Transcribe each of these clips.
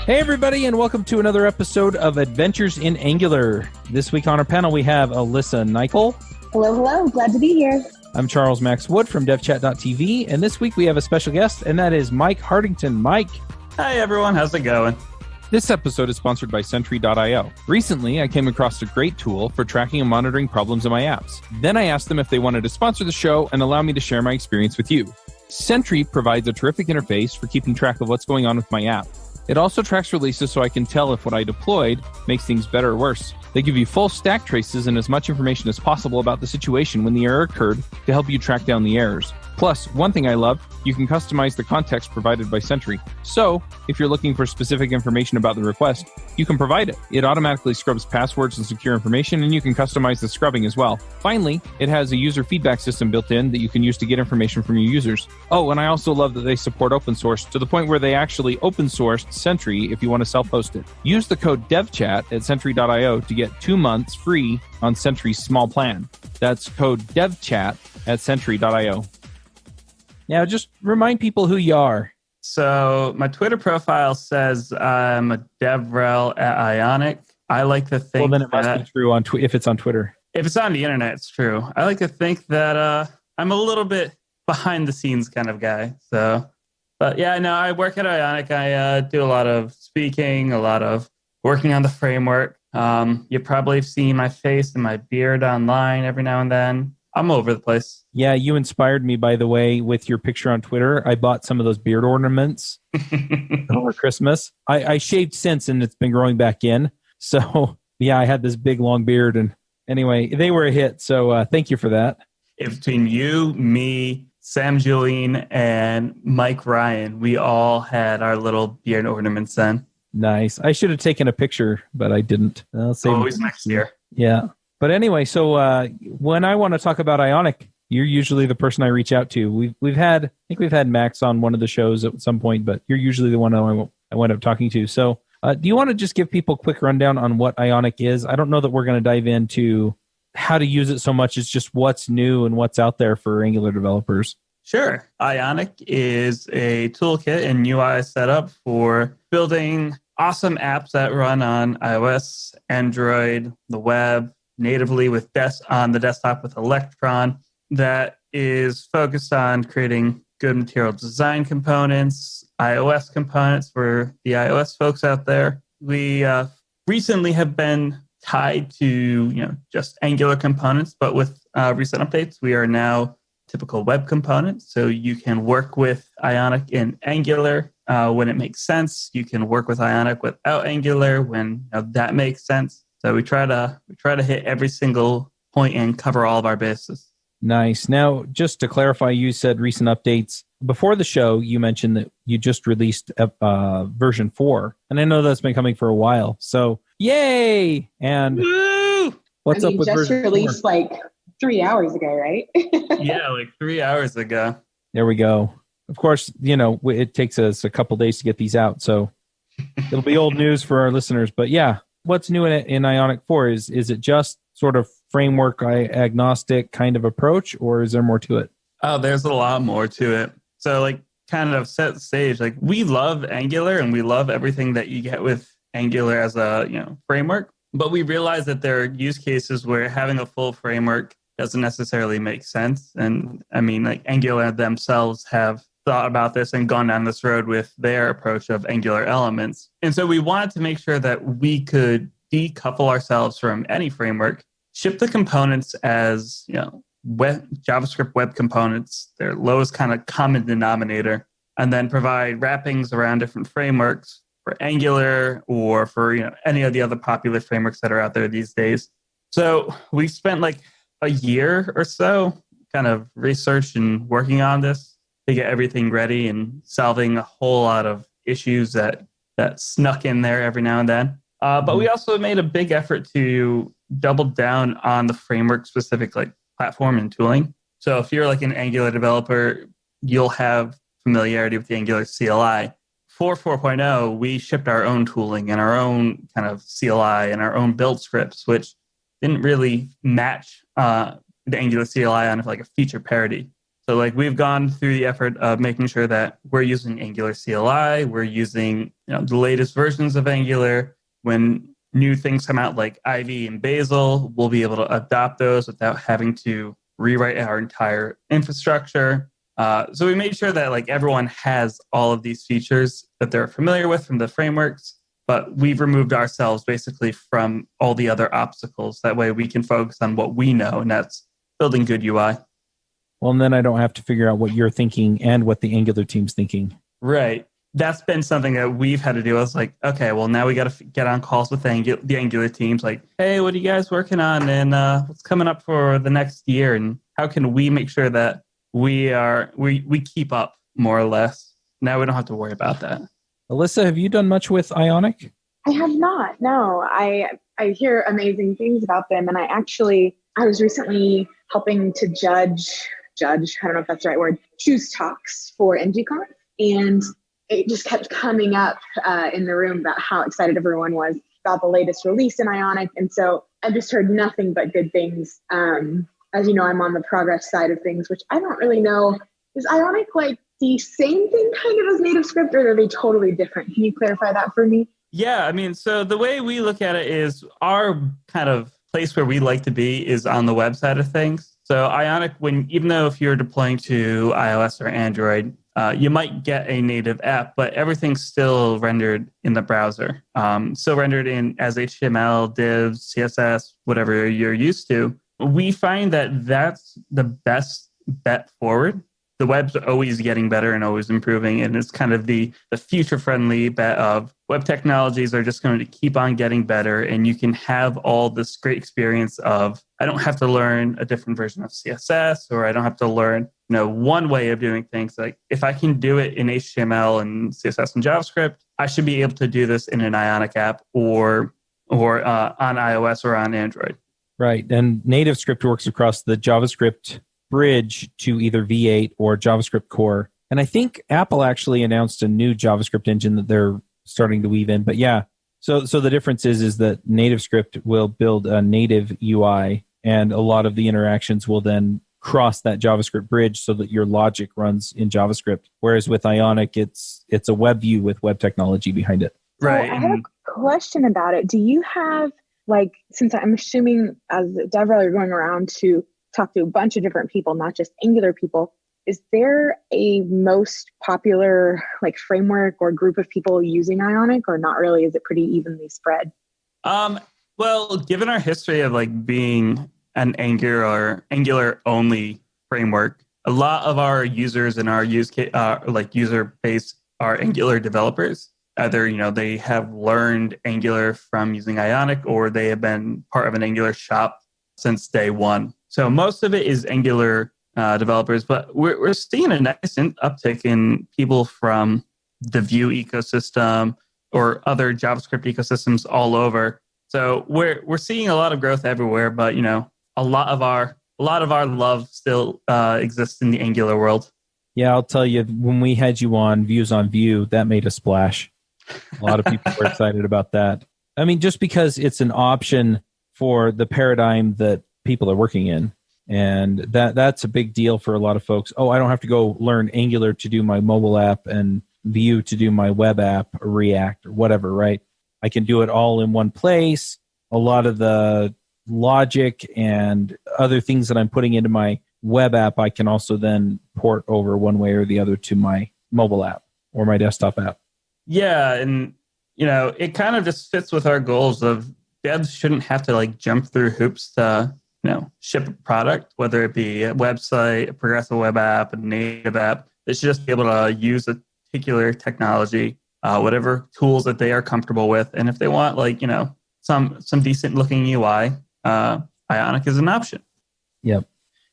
Hey everybody, and welcome to another episode of Adventures in Angular. This week on our panel we have Alyssa Nicoll. Hello, hello. Glad to be here. I'm Charles Max Wood from devchat.tv, and this week we have a special guest, and that is Mike Hartington. Mike. Hi everyone, how's it going? This episode is sponsored by Sentry.io. Recently, I came across a great tool for tracking and monitoring problems in my apps. Then I asked them if they wanted to sponsor the show and allow me to share my experience with you. Sentry provides a terrific interface for keeping track of what's going on with my app. It also tracks releases so I can tell if what I deployed makes things better or worse. They give you full stack traces and as much information as possible about the situation when the error occurred to help you track down the errors. Plus, one thing I love, you can customize the context provided by Sentry. So, if you're looking for specific information about the request, you can provide it. It automatically scrubs passwords and secure information, and you can customize the scrubbing as well. Finally, it has a user feedback system built in that you can use to get information from your users. Oh, and I also love that they support open source to the point where they actually open sourced Sentry if you want to self-host it. Use the code devchat at Sentry.io to get 2 months free on Sentry's small plan. That's code devchat at Sentry.io. Now, just remind people who you are. So my Twitter profile says I'm a DevRel at Ionic. I like to think Well, then it must be true on if it's on Twitter. If it's on the internet, it's true. I like to think that I'm a little bit behind the scenes kind of guy. So, but yeah, no, I work at Ionic. I do a lot of speaking, a lot of working on the framework. You probably have seen my face and my beard online every now and then. I'm over the place. Yeah, you inspired me, by the way, with your picture on Twitter. I bought some of those beard ornaments over Christmas. I shaved since, and it's been growing back in. So, yeah, I had this big, long beard. And anyway, they were a hit. So thank you for that. Between you, me, Sam Julian, and Mike Ryan, we all had our little beard ornaments then. Nice. I should have taken a picture, but I didn't. I'll save Always next year. Yeah. But anyway, so when I want to talk about Ionic, you're usually the person I reach out to. We've had Max on one of the shows at some point, but you're usually the one I wind up talking to. So do you want to just give people a quick rundown on what Ionic is? I don't know that we're going to dive into how to use it so much. It's just what's new and what's out there for Angular developers. Sure. Ionic is a toolkit and UI setup for building awesome apps that run on iOS, Android, the web, natively on the desktop with Electron, that is focused on creating good material design components, iOS components for the iOS folks out there. We recently have been tied to just Angular components, but with recent updates, we are now typical web components. So you can work with Ionic in Angular when it makes sense. You can work with Ionic without Angular when that makes sense. So we try to hit every single point and cover all of our bases. Nice. Now, just to clarify, you said recent updates. Before the show, you mentioned that you just released version 4. And I know that's been coming for a while. So, yay! And Woo! What's up with just version 4? Released like 3 hours ago, right? Yeah, like 3 hours ago. There we go. Of course, it takes us a couple days to get these out. So it'll be old news for our listeners. But yeah. What's new in Ionic 4? Is it just sort of framework agnostic kind of approach, or is there more to it? Oh, there's a lot more to it. So kind of set the stage. We love Angular and we love everything that you get with Angular as a framework, but we realize that there are use cases where having a full framework doesn't necessarily make sense. And I mean, Angular themselves have thought about this and gone down this road with their approach of Angular elements. And so we wanted to make sure that we could decouple ourselves from any framework, ship the components as, JavaScript web components, their lowest kind of common denominator, and then provide wrappings around different frameworks for Angular or for, any of the other popular frameworks that are out there these days. So we spent a year or so kind of research and working on this to get everything ready and solving a whole lot of issues that snuck in there every now and then. But we also made a big effort to double down on the framework-specific platform and tooling. So if you're an Angular developer, you'll have familiarity with the Angular CLI. For 4.0, we shipped our own tooling and our own kind of CLI and our own build scripts, which didn't really match the Angular CLI on a feature parity. So like we've gone through the effort of making sure that we're using Angular CLI, we're using the latest versions of Angular. When new things come out like Ivy and Basil, we'll be able to adopt those without having to rewrite our entire infrastructure. So we made sure that like everyone has all of these features that they're familiar with from the frameworks, but we've removed ourselves basically from all the other obstacles. That way we can focus on what we know, and that's building good UI. Well, and then I don't have to figure out what you're thinking and what the Angular team's thinking. Right. That's been something that we've had to do. I was like, okay, well, now we got to get on calls with the Angular teams. Like, hey, what are you guys working on? And what's coming up for the next year? And how can we make sure that we keep up more or less? Now we don't have to worry about that. Alyssa, have you done much with Ionic? I have not. No, I hear amazing things about them. And I was recently helping to judge, I don't know if that's the right word, choose talks for NGCon. And it just kept coming up in the room about how excited everyone was about the latest release in Ionic. And so I've just heard nothing but good things. As you know, I'm on the progress side of things, which I don't really know. Is Ionic like the same thing kind of as NativeScript, or are they totally different? Can you clarify that for me? Yeah, I mean, so the way we look at it is our kind of place where we like to be is on the web side of things. So Ionic, even though if you're deploying to iOS or Android, you might get a native app, but everything's still rendered in the browser. Still rendered in as HTML, divs, CSS, whatever you're used to. We find that that's the best bet forward. The web's always getting better and always improving, and it's kind of the future-friendly bet of web technologies are just going to keep on getting better, and you can have all this great experience of, I don't have to learn a different version of CSS, or I don't have to learn one way of doing things. Like if I can do it in HTML and CSS and JavaScript, I should be able to do this in an Ionic app or on iOS or on Android. Right, and NativeScript works across the JavaScript bridge to either V8 or JavaScript core. And I think Apple actually announced a new JavaScript engine that they're starting to weave in. But yeah, so the difference is that NativeScript will build a native UI, and a lot of the interactions will then cross that JavaScript bridge so that your logic runs in JavaScript. Whereas with Ionic, it's a web view with web technology behind it. Right. So I have a question about it. Do you have, since I'm assuming as a DevRel you're going around to talk to a bunch of different people, not just Angular people, is there a most popular framework or group of people using Ionic, or not really? Is it pretty evenly spread? Well, given our history of being an Angular only framework, a lot of our users in our user base are Angular developers. Either they have learned Angular from using Ionic, or they have been part of an Angular shop since day one. So most of it is Angular developers, but we're seeing a nice uptick in people from the Vue ecosystem or other JavaScript ecosystems all over. So we're seeing a lot of growth everywhere, but a lot of our love still exists in the Angular world. Yeah, I'll tell you, when we had you on Views on Vue, that made a splash. A lot of people were excited about that. I mean, just because it's an option for the paradigm that people are working in. And that's a big deal for a lot of folks. Oh, I don't have to go learn Angular to do my mobile app and Vue to do my web app or React or whatever, right? I can do it all in one place. A lot of the logic and other things that I'm putting into my web app, I can also then port over one way or the other to my mobile app or my desktop app. Yeah, and it kind of just fits with our goals of devs shouldn't have to jump through hoops to ship a product, whether it be a website, a progressive web app, a native app. They should just be able to use a particular technology, whatever tools that they are comfortable with. And if they want some decent looking UI, Ionic is an option. Yep.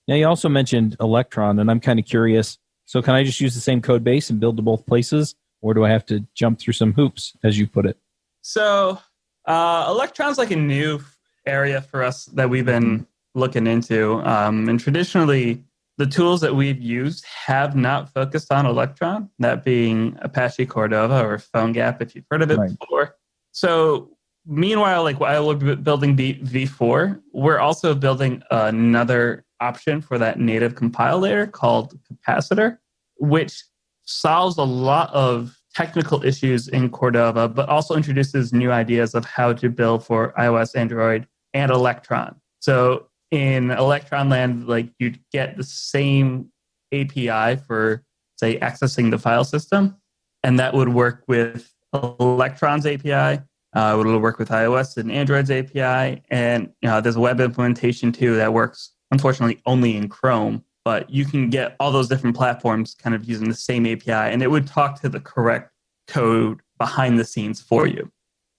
Now you also mentioned Electron, and I'm kind of curious. So can I just use the same code base and build to both places, or do I have to jump through some hoops, as you put it? So Electron's a new area for us that we've been looking into. And traditionally, the tools that we've used have not focused on Electron, that being Apache Cordova or PhoneGap, if you've heard of it before. So meanwhile, while we're building V4, we're also building another option for that native compile layer called capacitor, which solves a lot of technical issues in Cordova, but also introduces new ideas of how to build for iOS, Android, and Electron. So in Electron land, like you'd get the same API for, say, accessing the file system, and that would work with Electron's API. It would work with iOS and Android's API, and there's a web implementation too that works, unfortunately, only in Chrome. But you can get all those different platforms kind of using the same API, and it would talk to the correct code behind the scenes for you.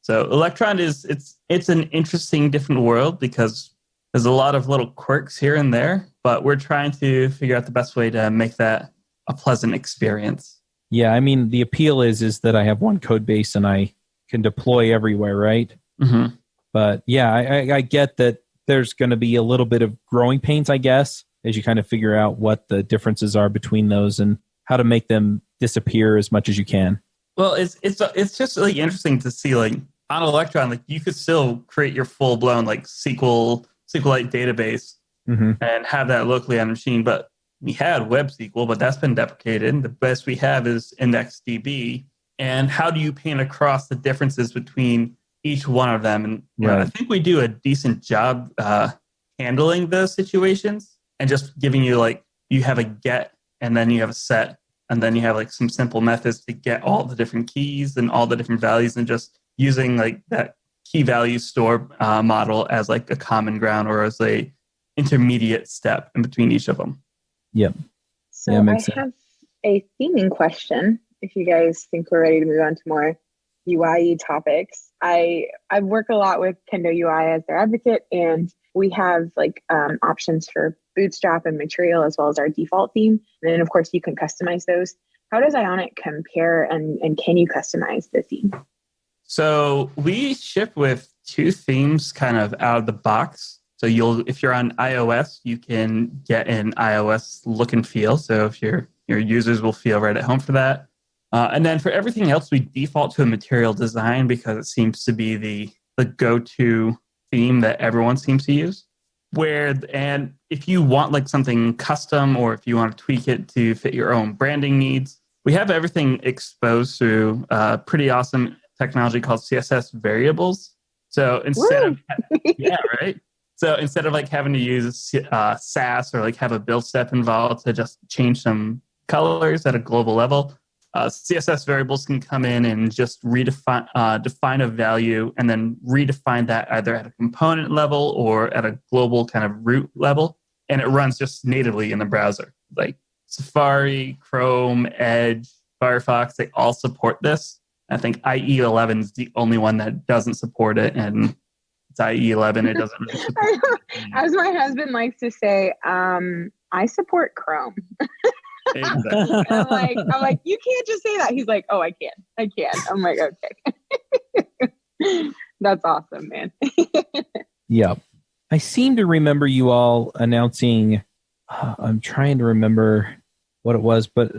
So Electron it's an interesting different world because there's a lot of little quirks here and there, but we're trying to figure out the best way to make that a pleasant experience. Yeah, I mean, the appeal is that I have one code base and I can deploy everywhere, right? Mm-hmm. But yeah, I get that there's going to be a little bit of growing pains, I guess, as you kind of figure out what the differences are between those and how to make them disappear as much as you can. Well, it's just really interesting to see, like, on Electron, like you could still create your full blown like SQLite database and have that locally on a machine. But we had Web SQL, but that's been deprecated. The best we have is IndexedDB. And how do you paint across the differences between each one of them? And I think we do a decent job handling those situations and just giving you, like, you have a get and then you have a set and then you have like some simple methods to get all the different keys and all the different values, and just using like that key value store model as like a common ground or as a intermediate step in between each of them. Yep. So I have a theming question. If you guys think we're ready to move on to more UI topics, I work a lot with Kendo UI as their advocate, and we have like options for Bootstrap and Material as well as our default theme. And then of course you can customize those. How does Ionic compare, and can you customize the theme? So we ship with two themes kind of out of the box. So if you're on iOS, you can get an iOS look and feel. So if your users will feel right at home for that. And then for everything else, we default to a Material design because it seems to be the go-to theme that everyone seems to use. And if you want like something custom, or if you want to tweak it to fit your own branding needs, we have everything exposed through pretty awesome technology called CSS variables. So instead of So instead of like having to use SAS or like have a build step involved to just change some colors at a global level, CSS variables can come in and just define a value and then redefine that either at a component level or at a global kind of root level. And it runs just natively in the browser. Like Safari, Chrome, Edge, Firefox, they all support this. I think IE 11 is the only one that doesn't support it. And it's IE 11. It doesn't really support it. As my husband likes to say, I support Chrome. Exactly. I'm like, you can't just say that. He's like, oh, I can. I'm like, okay. That's awesome, man. Yep. I seem to remember you all announcing, I'm trying to remember what it was, but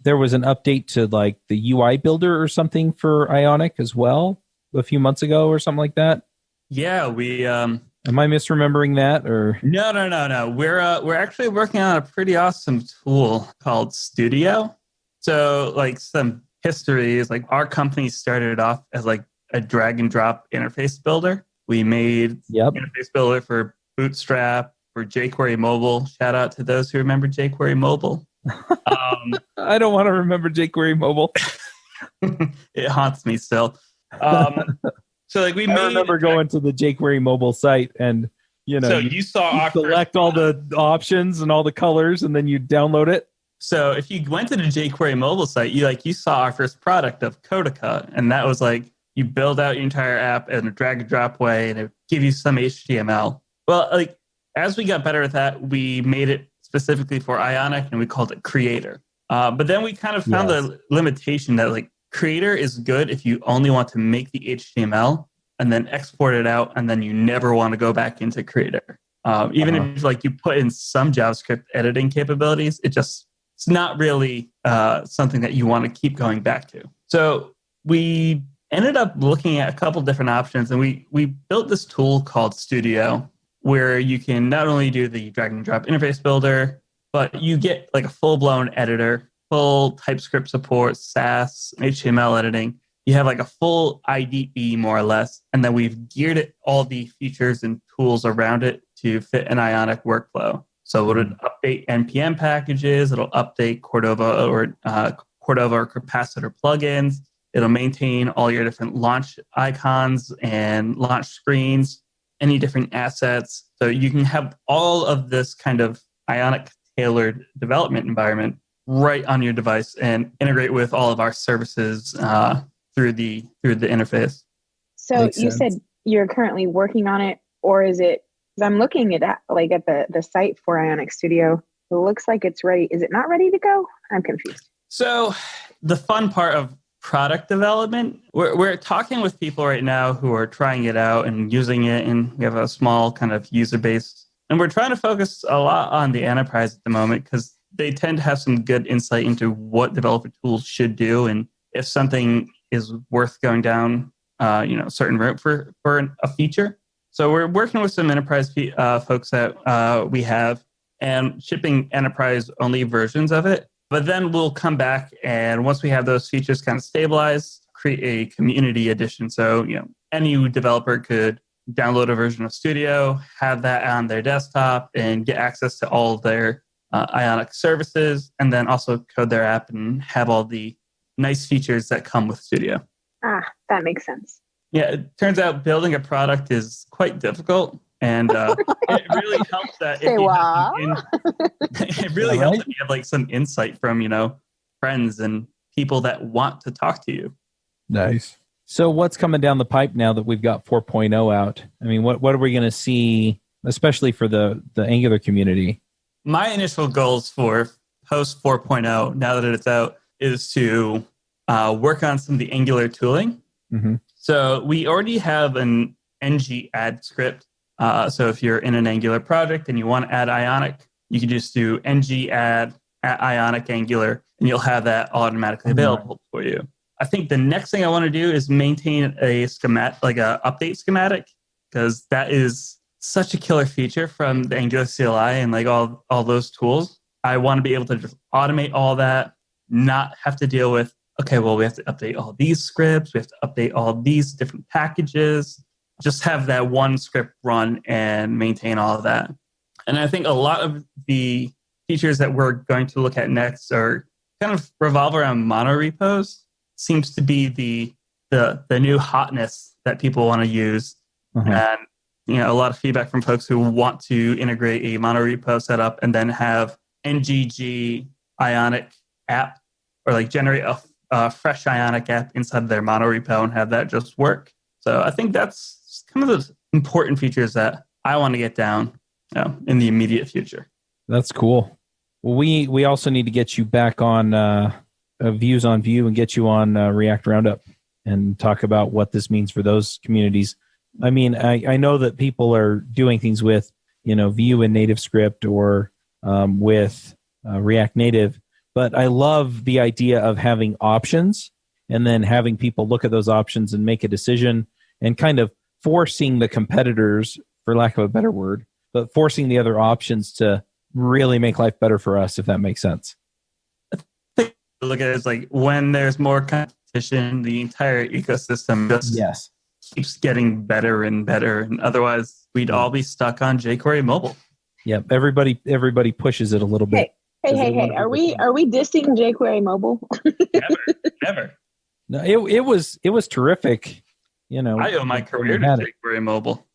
there was an update to like the UI builder or something for Ionic as well a few months ago or something like that. Yeah, we... Am I misremembering that, or? No. We're actually working on a pretty awesome tool called Studio. So like some history is like our company started off as like a drag and drop interface builder. We made interface builder for Bootstrap, for jQuery Mobile. Shout out to those who remember jQuery Mobile. I don't want to remember jQuery Mobile. It haunts me still. So like I remember going to the jQuery Mobile site and so you select all the options and all the colors and then you download it. So if you went to the jQuery Mobile site, you saw our first product of Codica, and that was like you build out your entire app in a drag and drop way, and it give you some HTML. Well, like as we got better at that, we made it specifically for Ionic and we called it Creator. But then we kind of found the limitation that like Creator is good if you only want to make the HTML and then export it out, and then you never want to go back into Creator. Even if like you put in some JavaScript editing capabilities, it's not really something that you want to keep going back to. So we ended up looking at a couple different options, and we built this tool called Studio, where you can not only do the drag and drop interface builder, but you get like a full-blown editor, full TypeScript support, Sass, HTML editing. You have like a full IDE more or less, and then we've geared it, all the features and tools around it to fit an Ionic workflow. So it'll update NPM packages, it'll update Cordova or capacitor plugins. It'll maintain all your different launch icons and launch screens, any different assets. So you can have all of this kind of Ionic tailored development environment right on your device and integrate with all of our services through the interface. So Makes you sense. said you're currently working on it, or is it? Because I'm looking at the site for Ionic Studio. It looks like it's ready. Is it not ready to go? I'm confused. So the fun part of product development, we're talking with people right now who are trying it out and using it, and we have a small kind of user base. And we're trying to focus a lot on the enterprise at the moment because they tend to have some good insight into what developer tools should do and if something is worth going down a certain route for a feature. So we're working with some enterprise folks that we have and shipping enterprise-only versions of it. But then we'll come back and once we have those features kind of stabilized, create a community edition. So any developer could download a version of Studio, have that on their desktop, and get access to all of their Ionic services, and then also code their app and have all the nice features that come with Studio. That makes sense. Yeah, it turns out building a product is quite difficult, and it really helps that if you helps if you have like some insight from friends and people that want to talk to you. Nice. So what's coming down the pipe now that we've got 4.0 out? I mean, what are we going to see, especially for the Angular community? My initial goals for post 4.0, now that it's out, is to work on some of the Angular tooling. Mm-hmm. So we already have an ng add script. So if you're in an Angular project and you want to add Ionic, you can just do ng add at Ionic Angular, and you'll have that automatically available for you. I think the next thing I want to do is maintain a schematic, like a update schematic, because that is such a killer feature from the Angular CLI and like all those tools. I want to be able to just automate all that, not have to deal with, okay, well, we have to update all these scripts, we have to update all these different packages, just have that one script run and maintain all of that. And I think a lot of the features that we're going to look at next are kind of revolve around monorepos. Seems to be the new hotness that people want to use. And a lot of feedback from folks who want to integrate a monorepo setup and then have ngg Ionic app, or like generate a fresh Ionic app inside of their monorepo and have that just work. So I think that's kind of the important features that I want to get down in the immediate future. That's cool. Well, we also need to get you back on Views on Vue and get you on React Roundup and talk about what this means for those communities. I mean, I know that people are doing things with, Vue and NativeScript or with React Native, but I love the idea of having options and then having people look at those options and make a decision and kind of forcing the competitors, for lack of a better word, but forcing the other options to really make life better for us, if that makes sense. Look at it as like when there's more competition, the entire ecosystem just keeps getting better and better. And otherwise, we'd all be stuck on jQuery mobile. Yep, everybody pushes it a little bit. Hey! Are we dissing jQuery mobile? Never. No, it was terrific. I owe my career to jQuery mobile.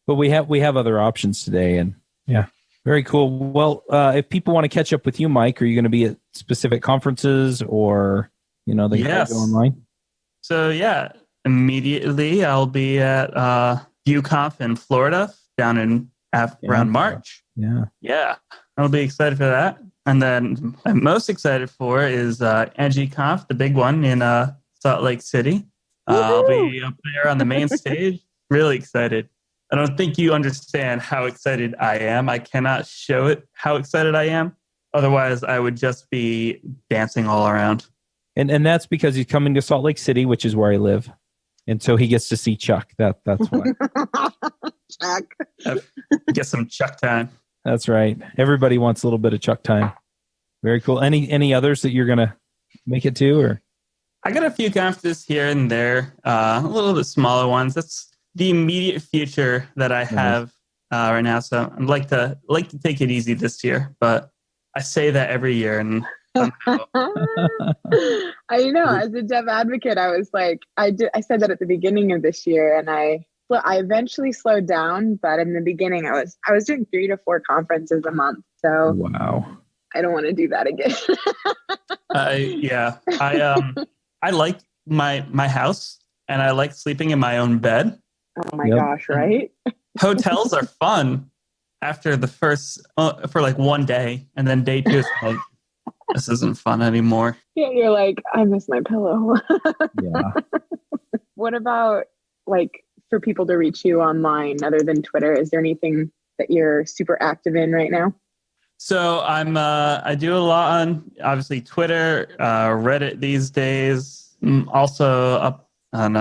But we have other options today, and yeah. Very cool. Well, if people want to catch up with you, Mike, are you going to be at specific conferences or, they can go online? So, immediately I'll be at Bootcamp in Florida down in around March. Yeah. I'll be excited for that. And then I'm most excited for is NGConf, the big one in Salt Lake City. I'll be up there on the main stage. Really excited. I don't think you understand how excited I am. I cannot show it how excited I am. Otherwise, I would just be dancing all around. And that's because he's coming to Salt Lake City, which is where I live. And so he gets to see Chuck. That's why. Chuck. Get some Chuck time. That's right. Everybody wants a little bit of Chuck time. Very cool. Any others that you're gonna make it to, or? I got a few conferences here and there, a little bit smaller ones. That's the immediate future that I have right now. So I'd like to take it easy this year, but I say that every year, and somehow... I know. As a dev advocate, I was like, I said that at the beginning of this year, and I eventually slowed down. But in the beginning, I was doing 3 to 4 conferences a month. So wow, I don't want to do that again. I like my house, and I like sleeping in my own bed. Oh my gosh, right? Hotels are fun after the first, for like one day, and then day 2 is like, this isn't fun anymore. Yeah, you're like, I miss my pillow. Yeah. What about like for people to reach you online other than Twitter? Is there anything that you're super active in right now? So I do a lot on obviously Twitter, Reddit these days. I'm also up on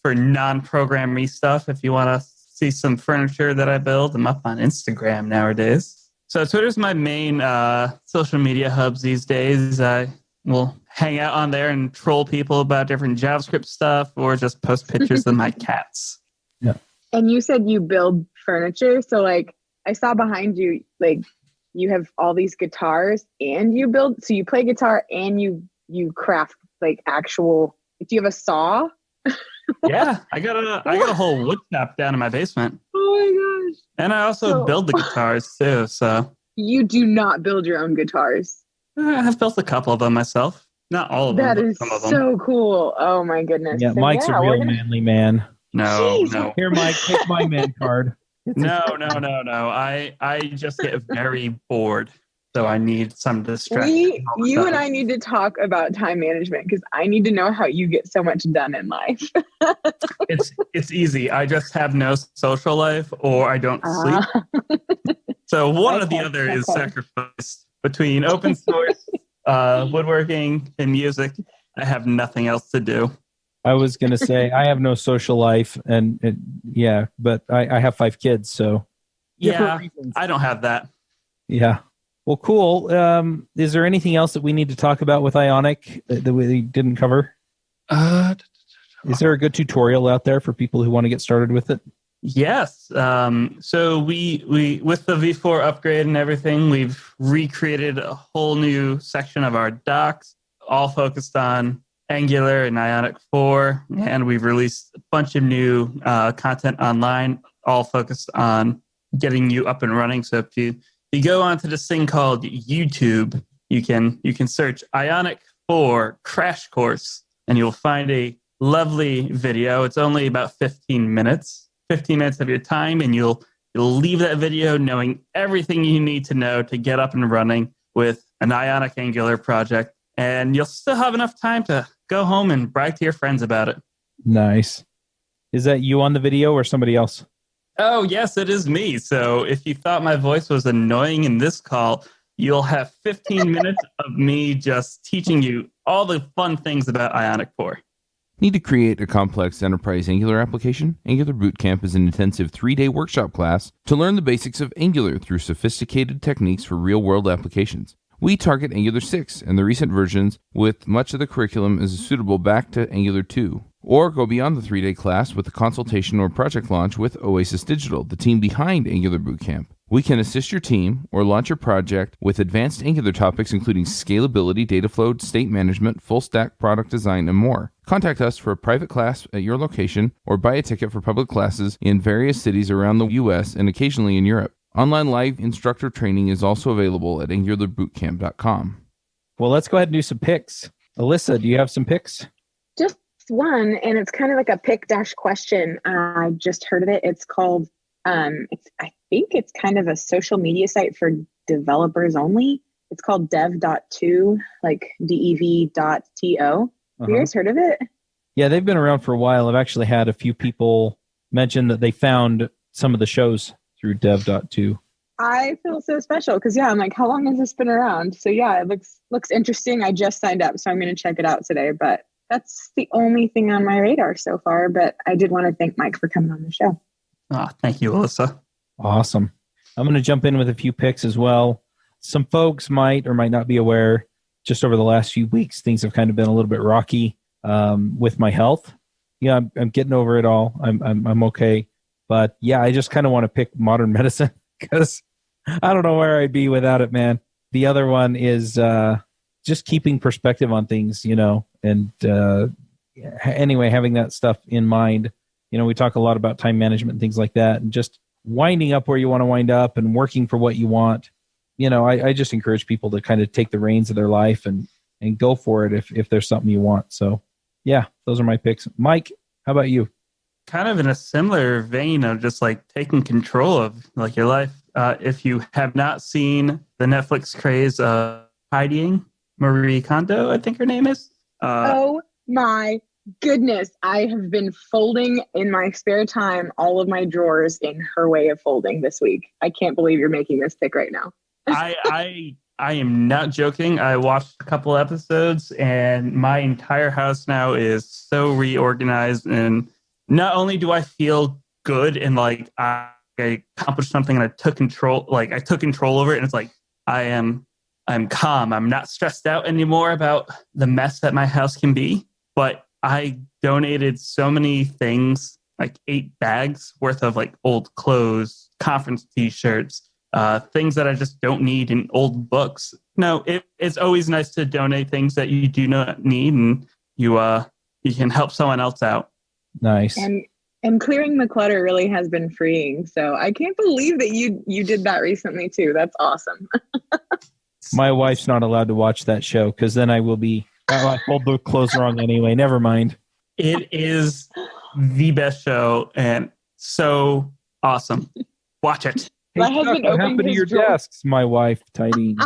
for non-programmy stuff. If you want to see some furniture that I build, I'm up on Instagram nowadays. So Twitter's my main social media hubs these days. I will hang out on there and troll people about different JavaScript stuff, or just post pictures of my cats. Yeah. And you said you build furniture, so like I saw behind you, like you have all these guitars, and you build. So you play guitar and you craft like actual. Do you have a saw? Yeah, I got a whole wood shop down in my basement. Oh my gosh! And I also build the guitars too. So you do not build your own guitars? I've built a couple of them myself. Not all of them. That is some of them. So cool. Oh my goodness. Yeah, so Mike's a real manly man. No. Here, Mike, take my man card. No. I just get very bored. So I need some distraction. You and I need to talk about time management, because I need to know how you get so much done in life. It's easy. I just have no social life, or I don't sleep. So one or the other is sacrificed between open source, woodworking, and music. I have nothing else to do. I was going to say I have no social life, and but I have 5 kids, so yeah, I don't have that. Yeah. Well, cool. Is there anything else that we need to talk about with Ionic that we didn't cover? Is there a good tutorial out there for people who want to get started with it? Yes. So we with the V4 upgrade and everything, we've recreated a whole new section of our docs, all focused on Angular and Ionic 4, and we've released a bunch of new content online, all focused on getting you up and running. So if you go onto this thing called YouTube, you can search Ionic 4 Crash Course, and you'll find a lovely video. It's only about 15 minutes of your time, and you'll leave that video knowing everything you need to know to get up and running with an Ionic Angular project. And you'll still have enough time to go home and brag to your friends about it. Nice. Is that you on the video or somebody else? Oh, yes, it is me. So if you thought my voice was annoying in this call, you'll have 15 minutes of me just teaching you all the fun things about Ionic 4. Need to create a complex enterprise Angular application? Angular Bootcamp is an intensive 3-day workshop class to learn the basics of Angular through sophisticated techniques for real-world applications. We target Angular 6 and the recent versions, with much of the curriculum is suitable back to Angular 2. Or go beyond the 3-day class with a consultation or project launch with Oasis Digital, the team behind Angular Bootcamp. We can assist your team or launch your project with advanced Angular topics including scalability, data flow, state management, full stack product design, and more. Contact us for a private class at your location or buy a ticket for public classes in various cities around the US and occasionally in Europe. Online live instructor training is also available at angularbootcamp.com. Well, let's go ahead and do some picks. Alyssa, do you have some picks? Just one, and it's kind of like a pick dash question. I just heard of it. It's called, I think it's kind of a social media site for developers only. It's called dev.to, like dev.to. Have you guys heard of it? Yeah, they've been around for a while. I've actually had a few people mention that they found some of the shows through dev.to. I feel so special because, I'm like, how long has this been around? So, it looks interesting. I just signed up, so I'm going to check it out today. But that's the only thing on my radar so far. But I did want to thank Mike for coming on the show. Thank you, Alyssa. Awesome. I'm going to jump in with a few picks as well. Some folks might or might not be aware, just over the last few weeks, things have kind of been a little bit rocky with my health. Yeah, I'm getting over it all. I'm okay. But yeah, I just kind of want to pick modern medicine because I don't know where I'd be without it, man. The other one is just keeping perspective on things, and anyway, having that stuff in mind. We talk a lot about time management and things like that, and just winding up where you want to wind up and working for what you want. I just encourage people to kind of take the reins of their life and go for it if there's something you want. So yeah, those are my picks. Mike, how about you? Kind of in a similar vein of just like taking control of like your life. If you have not seen the Netflix craze of tidying, Marie Kondo, I think her name is. Oh my goodness. I have been folding in my spare time all of my drawers in her way of folding this week. I can't believe you're making this pick right now. I am not joking. I watched a couple episodes and my entire house now is so reorganized, and not only do I feel good and like I accomplished something and I took control over it, and it's like I'm calm. I'm not stressed out anymore about the mess that my house can be. But I donated so many things, like 8 bags worth of like old clothes, conference t-shirts, things that I just don't need, in old books. No, it's always nice to donate things that you do not need, and you can help someone else out. Nice. And clearing the clutter really has been freeing. So I can't believe that you did that recently too. That's awesome. My wife's not allowed to watch that show because then I hold the clothes wrong anyway. Never mind. It is the best show and so awesome. Watch it. My husband what happened to your desks? My wife tidying.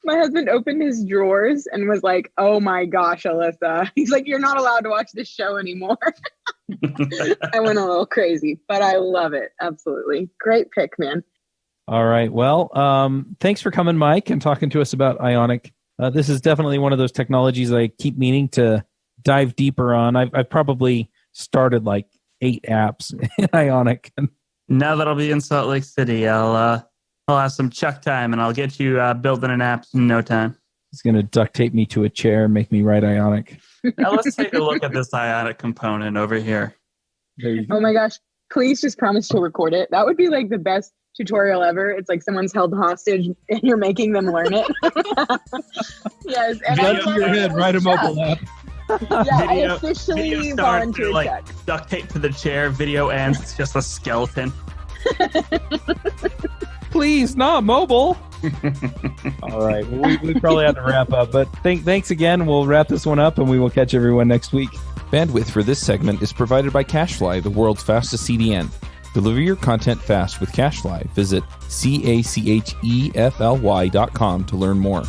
My husband opened his drawers and was like, "Oh my gosh, Alyssa." He's like, "You're not allowed to watch this show anymore." I went a little crazy, but I love it. Absolutely. Great pick, man. All right. Well, thanks for coming, Mike, and talking to us about Ionic. This is definitely one of those technologies I keep meaning to dive deeper on. I've probably started like 8 apps in Ionic. Now that I'll be in Salt Lake City, I'll have some chuck time and I'll get you building an app in no time. He's going to duct tape me to a chair and make me write Ionic. Now let's take a look at this Ionic component over here. Oh my gosh. Please just promise to record it. That would be like the best tutorial ever. It's like someone's held hostage and you're making them learn it. Yes. And gun to your head, write a mobile app. Yeah, I officially volunteer like check. Duct tape to the chair, video ends, it's just a skeleton. Please, not mobile. All right. Well, we probably have to wrap up, but thanks again. We'll wrap this one up and we will catch everyone next week. Bandwidth for this segment is provided by CacheFly, the world's fastest CDN. Deliver your content fast with CacheFly. Visit CacheFly.com to learn more.